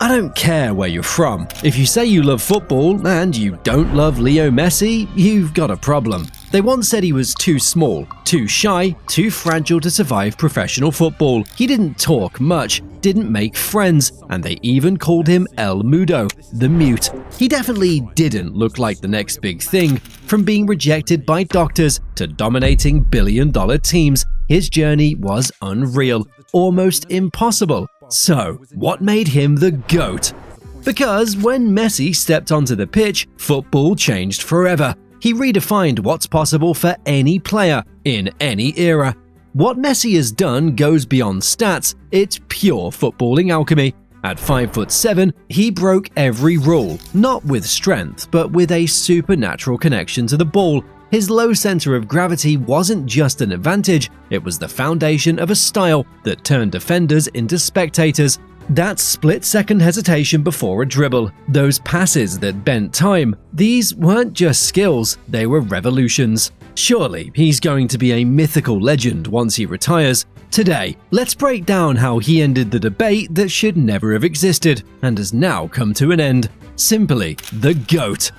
I don't care where you're from. If you say you love football and you don't love Leo Messi, you've got a problem. They once said he was too small, too shy, too fragile to survive professional football. He didn't talk much, didn't make friends, and they even called him El Mudo, the mute. He definitely didn't look like the next big thing. From being rejected by doctors to dominating billion-dollar teams, his journey was unreal, almost impossible. So, what made him the GOAT? Because when Messi stepped onto the pitch, football changed forever. He redefined what's possible for any player, in any era. What Messi has done goes beyond stats, it's pure footballing alchemy. At 5'7", he broke every rule, not with strength, but with a supernatural connection to the ball. His low center of gravity wasn't just an advantage, it was the foundation of a style that turned defenders into spectators. That split-second hesitation before a dribble, those passes that bent time, these weren't just skills, they were revolutions. Surely, he's going to be a mythical legend once he retires. Today, let's break down how he ended the debate that should never have existed and has now come to an end. Simply, the GOAT.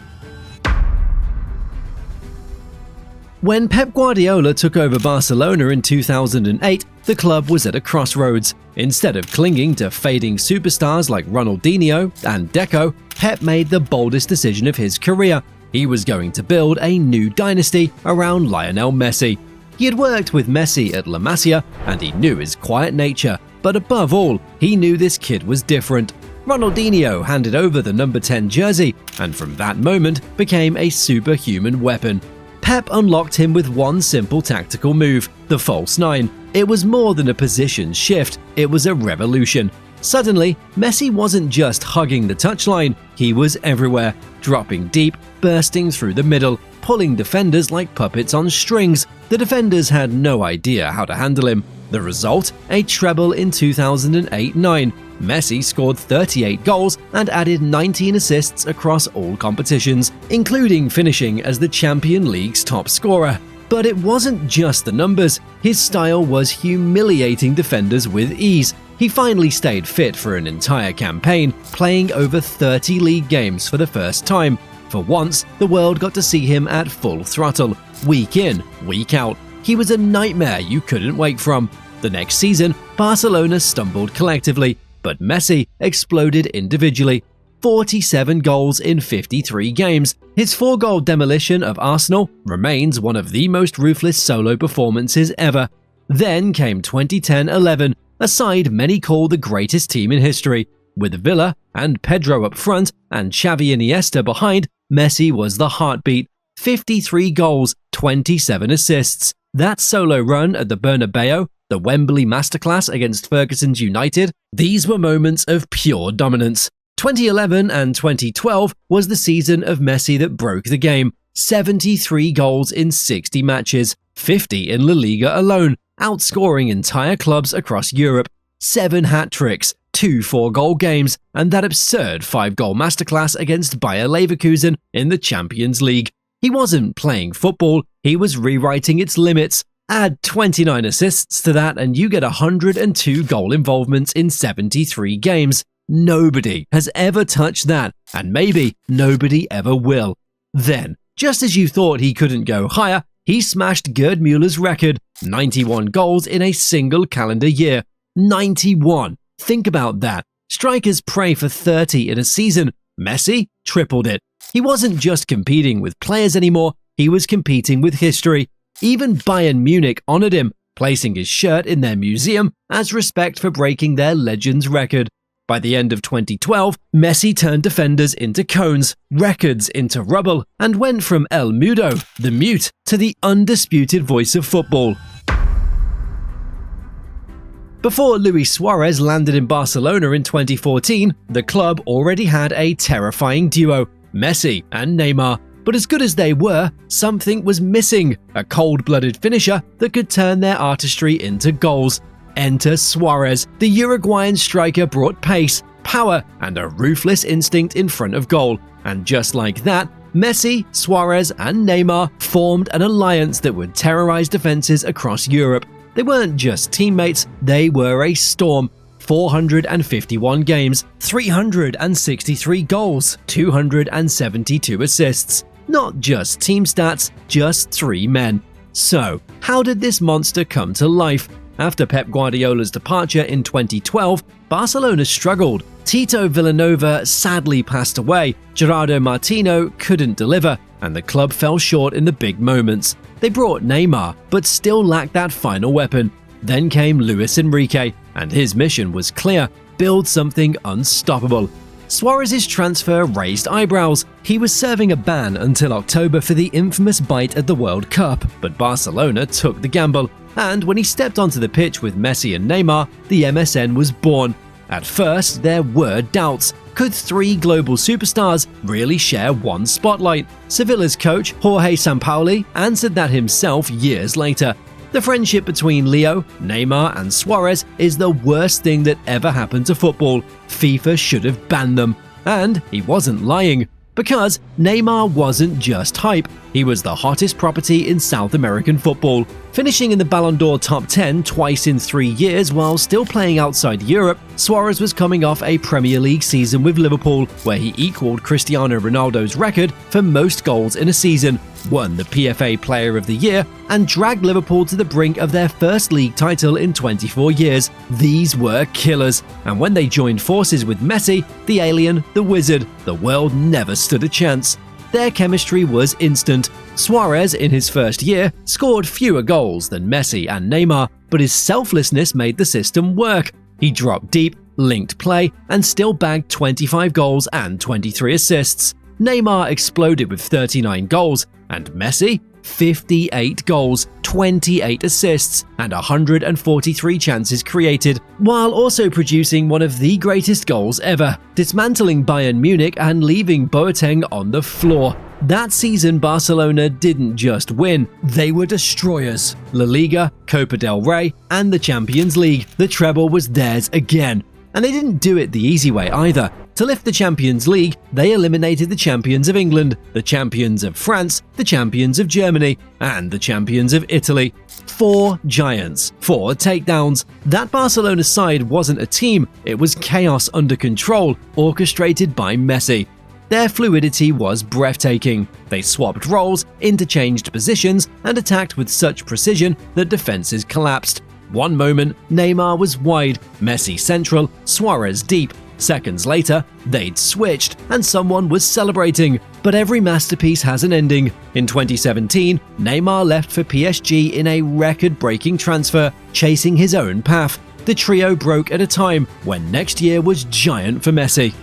When Pep Guardiola took over Barcelona in 2008, the club was at a crossroads. Instead of clinging to fading superstars like Ronaldinho and Deco, Pep made the boldest decision of his career. He was going to build a new dynasty around Lionel Messi. He had worked with Messi at La Masia and he knew his quiet nature, but above all, he knew this kid was different. Ronaldinho handed over the number 10 jersey and from that moment became a superhuman weapon. Pep unlocked him with one simple tactical move, the false nine. It was more than a position shift, it was a revolution. Suddenly, Messi wasn't just hugging the touchline, he was everywhere, dropping deep, bursting through the middle, pulling defenders like puppets on strings. The defenders had no idea how to handle him. The result? A treble in 2008-9. Messi scored 38 goals and added 19 assists across all competitions, including finishing as the Champions League's top scorer. But it wasn't just the numbers, his style was humiliating defenders with ease. He finally stayed fit for an entire campaign, playing over 30 league games for the first time. For once, the world got to see him at full throttle, week in, week out. He was a nightmare you couldn't wake from. The next season, Barcelona stumbled collectively, but Messi exploded individually. 47 goals in 53 games. His 4-goal demolition of Arsenal remains one of the most ruthless solo performances ever. Then came 2010-11, a side many call the greatest team in history. With Villa and Pedro up front and Xavi Iniesta behind, Messi was the heartbeat. 53 goals, 27 assists. That solo run at the Bernabeu, the Wembley masterclass against Ferguson's United, these were moments of pure dominance. 2011 and 2012 was the season of Messi that broke the game. 73 goals in 60 matches, 50 in La Liga alone, outscoring entire clubs across Europe. 7 hat-tricks, 2 4-goal games, and that absurd 5-goal masterclass against Bayer Leverkusen in the Champions League. He wasn't playing football, he was rewriting its limits. Add 29 assists to that and you get 102 goal involvements in 73 games. Nobody has ever touched that, and maybe nobody ever will. Then, just as you thought he couldn't go higher, he smashed Gerd Muller's record, 91 goals in a single calendar year. 91! Think about that. Strikers pray for 30 in a season. Messi tripled it. He wasn't just competing with players anymore, he was competing with history. Even Bayern Munich honored him, placing his shirt in their museum as respect for breaking their Legends record. By the end of 2012, Messi turned defenders into cones, records into rubble, and went from El Mudo, the mute, to the undisputed voice of football. Before Luis Suarez landed in Barcelona in 2014, the club already had a terrifying duo, Messi and Neymar. But as good as they were, something was missing, a cold-blooded finisher that could turn their artistry into goals. Enter Suarez. The Uruguayan striker brought pace, power, and a ruthless instinct in front of goal. And just like that, Messi, Suarez, and Neymar formed an alliance that would terrorize defenses across Europe. They weren't just teammates, they were a storm. 451 games, 363 goals, 272 assists. Not just team stats, just 3 men. So, how did this monster come to life? After Pep Guardiola's departure in 2012, Barcelona struggled. Tito Vilanova sadly passed away, Gerardo Martino couldn't deliver, and the club fell short in the big moments. They brought Neymar, but still lacked that final weapon. Then came Luis Enrique, and his mission was clear: build something unstoppable. Suarez's transfer raised eyebrows. He was serving a ban until October for the infamous bite at the World Cup, but Barcelona took the gamble. And when he stepped onto the pitch with Messi and Neymar, the MSN was born. At first, there were doubts. Could 3 global superstars really share one spotlight? Sevilla's coach, Jorge Sampaoli, answered that himself years later. The friendship between Leo, Neymar, and Suarez is the worst thing that ever happened to football. FIFA should have banned them. And he wasn't lying. Because Neymar wasn't just hype, he was the hottest property in South American football. Finishing in the Ballon d'Or top 10 twice in 3 years while still playing outside Europe, Suarez was coming off a Premier League season with Liverpool, where he equaled Cristiano Ronaldo's record for most goals in a season, won the PFA Player of the Year, and dragged Liverpool to the brink of their first league title in 24 years. These were killers, and when they joined forces with Messi, the alien, the wizard, the world never stood a chance. Their chemistry was instant. Suarez, in his first year, scored fewer goals than Messi and Neymar, but his selflessness made the system work. He dropped deep, linked play, and still bagged 25 goals and 23 assists. Neymar exploded with 39 goals, and Messi, 58 goals, 28 assists, and 143 chances created, while also producing one of the greatest goals ever, dismantling Bayern Munich and leaving Boateng on the floor. That season, Barcelona didn't just win, they were destroyers. La Liga, Copa del Rey, and the Champions League. The treble was theirs again. And they didn't do it the easy way either. To lift the Champions League, they eliminated the champions of England, the champions of France, the champions of Germany, and the champions of Italy. 4 giants, 4 takedowns. That Barcelona side wasn't a team, it was chaos under control, orchestrated by Messi. Their fluidity was breathtaking. They swapped roles, interchanged positions, and attacked with such precision that defenses collapsed. One moment, Neymar was wide, Messi central, Suarez deep. Seconds later, they'd switched, and someone was celebrating. But every masterpiece has an ending. In 2017, Neymar left for PSG in a record-breaking transfer, chasing his own path. The trio broke at a time when next year was giant for Messi.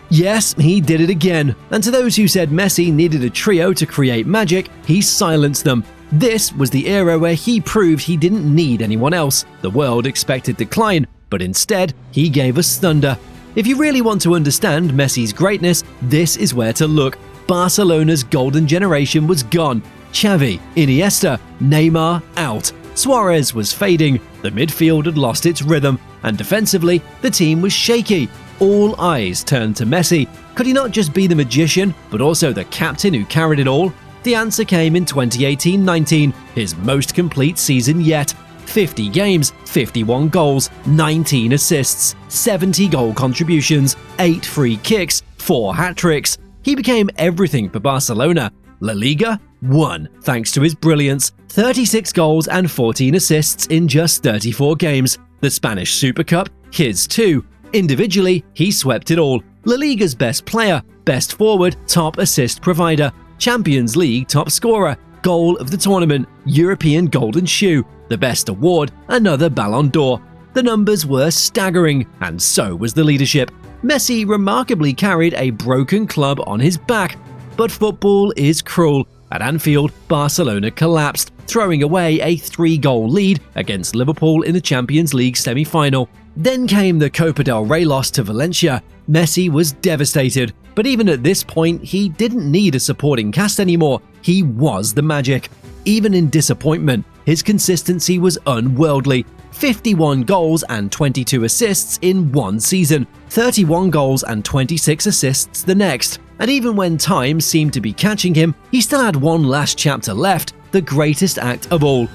Yes, he did it again. And to those who said Messi needed a trio to create magic, he silenced them. This was the era where he proved he didn't need anyone else. The world expected decline, but instead, he gave us thunder. If you really want to understand Messi's greatness, this is where to look. Barcelona's golden generation was gone. Xavi, Iniesta, Neymar out. Suarez was fading, the midfield had lost its rhythm, and defensively, the team was shaky. All eyes turned to Messi. Could he not just be the magician, but also the captain who carried it all? The answer came in 2018-19, his most complete season yet. 50 games, 51 goals, 19 assists, 70 goal contributions, 8 free kicks, 4 hat-tricks. He became everything for Barcelona. La Liga? Won, thanks to his brilliance. 36 goals and 14 assists in just 34 games. The Spanish Super Cup? His too. Individually, he swept it all. La Liga's best player, best forward, top assist provider. Champions League top scorer, goal of the tournament, European Golden Shoe, the best award, another Ballon d'Or. The numbers were staggering, and so was the leadership. Messi remarkably carried a broken club on his back. But football is cruel. At Anfield, Barcelona collapsed, throwing away a 3-goal lead against Liverpool in the Champions League semi-final. Then came the Copa del Rey loss to Valencia. Messi was devastated, but even at this point, he didn't need a supporting cast anymore. He was the magic. Even in disappointment, his consistency was unworldly. 51 goals and 22 assists in one season, 31 goals and 26 assists the next. And even when time seemed to be catching him, he still had one last chapter left, the greatest act of all.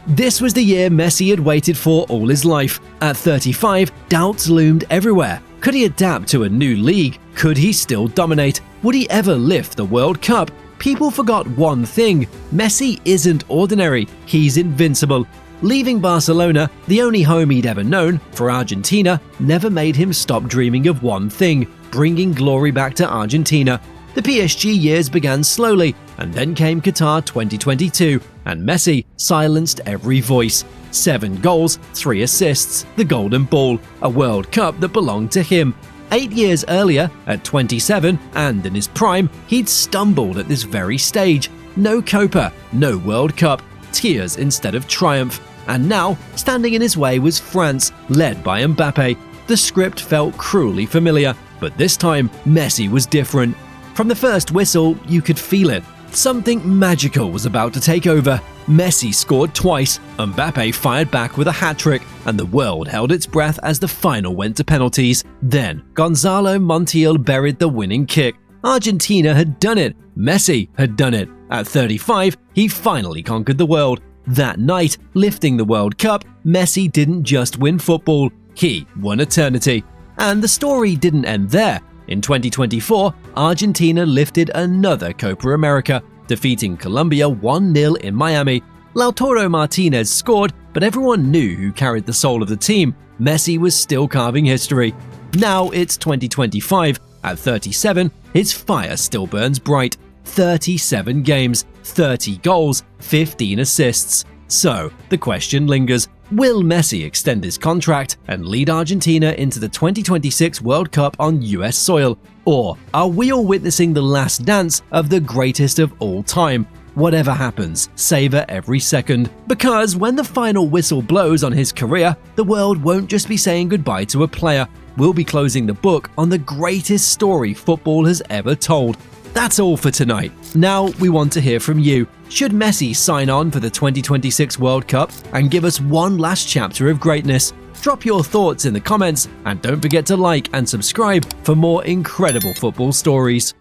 This was the year Messi had waited for all his life. At 35, doubts loomed everywhere. Could he adapt to a new league? Could he still dominate? Would he ever lift the World Cup? People forgot one thing: Messi isn't ordinary, he's invincible. Leaving Barcelona, the only home he'd ever known, for Argentina, never made him stop dreaming of one thing: bringing glory back to Argentina. The PSG years began slowly, and then came Qatar 2022, and Messi silenced every voice. 7 goals, 3 assists, the Golden Ball, a World Cup that belonged to him. 8 years earlier, at 27 and in his prime, he'd stumbled at this very stage. No Copa, no World Cup, tears instead of triumph. And now, standing in his way was France, led by Mbappe. The script felt cruelly familiar, but this time, Messi was different. From the first whistle, you could feel it. Something magical was about to take over. Messi scored twice, Mbappe fired back with a hat-trick, and the world held its breath as the final went to penalties. Then, Gonzalo Montiel buried the winning kick. Argentina had done it. Messi had done it. At 35, he finally conquered the world. That night, lifting the World Cup, Messi didn't just win football, he won eternity. And the story didn't end there. In 2024, Argentina lifted another Copa América, defeating Colombia 1-0 in Miami. Lautaro Martinez scored, but everyone knew who carried the soul of the team. Messi was still carving history. Now it's 2025. At 37, his fire still burns bright. 37 games, 30 goals, 15 assists. So, the question lingers: will Messi extend his contract and lead Argentina into the 2026 World Cup on US soil? Or are we all witnessing the last dance of the greatest of all time? Whatever happens, savor every second. Because when the final whistle blows on his career, the world won't just be saying goodbye to a player. We'll be closing the book on the greatest story football has ever told. That's all for tonight. Now we want to hear from you. Should Messi sign on for the 2026 World Cup and give us one last chapter of greatness? Drop your thoughts in the comments, and don't forget to like and subscribe for more incredible football stories.